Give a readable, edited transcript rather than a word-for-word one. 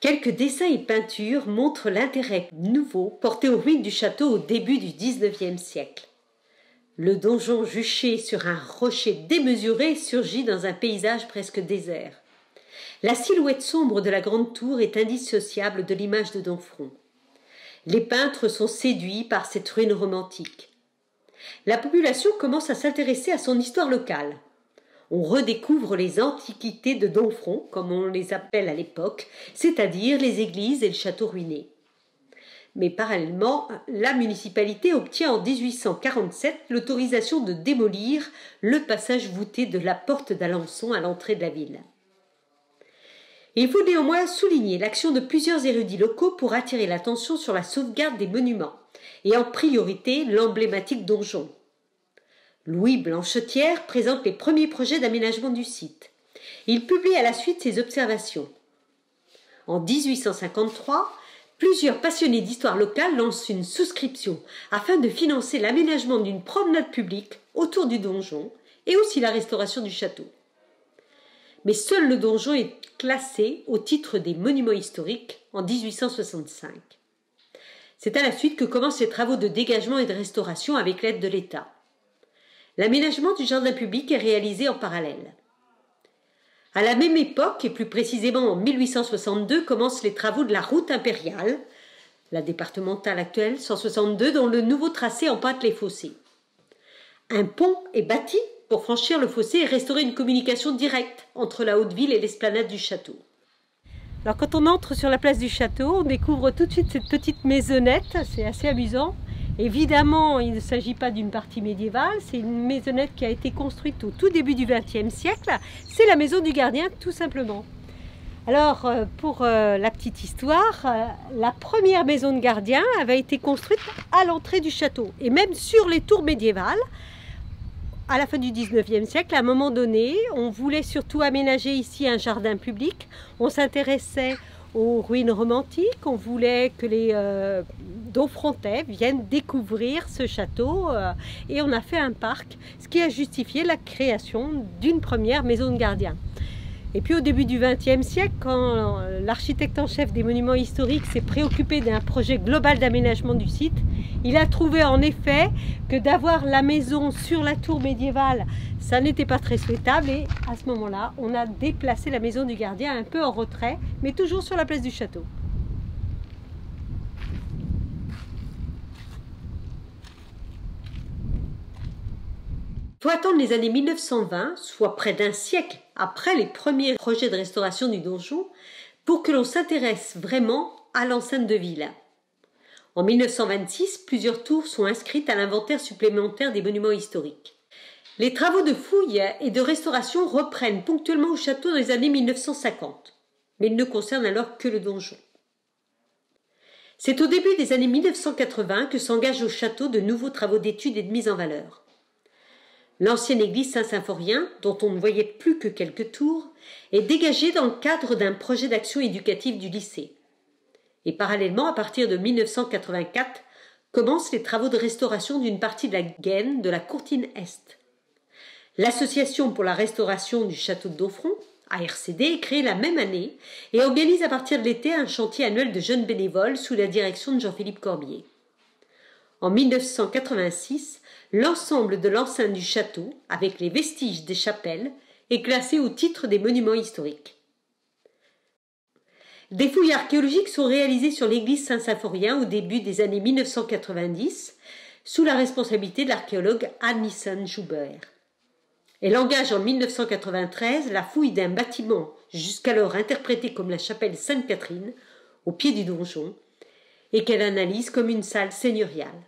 Quelques dessins et peintures montrent l'intérêt nouveau porté aux ruines du château au début du XIXe siècle. Le donjon juché sur un rocher démesuré surgit dans un paysage presque désert. La silhouette sombre de la grande tour est indissociable de l'image de Domfront. Les peintres sont séduits par cette ruine romantique. La population commence à s'intéresser à son histoire locale. On redécouvre les antiquités de Domfront, comme on les appelle à l'époque, c'est-à-dire les églises et le château ruiné. Mais parallèlement, la municipalité obtient en 1847 l'autorisation de démolir le passage voûté de la porte d'Alençon à l'entrée de la ville. Il faut néanmoins souligner l'action de plusieurs érudits locaux pour attirer l'attention sur la sauvegarde des monuments, et en priorité l'emblématique donjon. Louis Blanchetière présente les premiers projets d'aménagement du site. Il publie à la suite ses observations. En 1853, plusieurs passionnés d'histoire locale lancent une souscription afin de financer l'aménagement d'une promenade publique autour du donjon et aussi la restauration du château. Mais seul le donjon est classé au titre des monuments historiques en 1865. C'est à la suite que commencent les travaux de dégagement et de restauration avec l'aide de l'État. L'aménagement du jardin public est réalisé en parallèle. À la même époque, et plus précisément en 1862, commencent les travaux de la route impériale, la départementale actuelle 162, dont le nouveau tracé empâte les fossés. Un pont est bâti pour franchir le fossé et restaurer une communication directe entre la Haute-Ville et l'esplanade du château. Alors quand on entre sur la place du château, on découvre tout de suite cette petite maisonnette, c'est assez amusant. Évidemment, il ne s'agit pas d'une partie médiévale, c'est une maisonnette qui a été construite au tout début du XXe siècle. C'est la maison du gardien, tout simplement. Alors, pour la petite histoire, la première maison de gardien avait été construite à l'entrée du château, et même sur les tours médiévales. À la fin du XIXe siècle, à un moment donné, on voulait surtout aménager ici un jardin public. On s'intéressait aux ruines romantiques, on voulait que les Domfrontais viennent découvrir ce château et on a fait un parc, ce qui a justifié la création d'une première maison de gardien. Et puis au début du XXe siècle, quand l'architecte en chef des monuments historiques s'est préoccupé d'un projet global d'aménagement du site, il a trouvé en effet que d'avoir la maison sur la tour médiévale, ça n'était pas très souhaitable et à ce moment-là, on a déplacé la maison du gardien un peu en retrait, mais toujours sur la place du château. Il faut attendre les années 1920, soit près d'un siècle après les premiers projets de restauration du donjon, pour que l'on s'intéresse vraiment à l'enceinte de ville. En 1926, plusieurs tours sont inscrites à l'inventaire supplémentaire des monuments historiques. Les travaux de fouilles et de restauration reprennent ponctuellement au château dans les années 1950, mais ils ne concernent alors que le donjon. C'est au début des années 1980 que s'engagent au château de nouveaux travaux d'études et de mise en valeur. L'ancienne église Saint-Symphorien, dont on ne voyait plus que quelques tours, est dégagée dans le cadre d'un projet d'action éducative du lycée. Et parallèlement, à partir de 1984, commencent les travaux de restauration d'une partie de la gaine de la courtine Est. L'Association pour la restauration du château de Domfront, ARCD, est créée la même année et organise à partir de l'été un chantier annuel de jeunes bénévoles sous la direction de Jean-Philippe Corbier. En 1986, l'ensemble de l'enceinte du château, avec les vestiges des chapelles, est classé au titre des monuments historiques. Des fouilles archéologiques sont réalisées sur l'église Saint-Symphorien au début des années 1990, sous la responsabilité de l'archéologue Anne Joubert. Elle engage en 1993 la fouille d'un bâtiment jusqu'alors interprété comme la chapelle Sainte-Catherine, au pied du donjon, et qu'elle analyse comme une salle seigneuriale.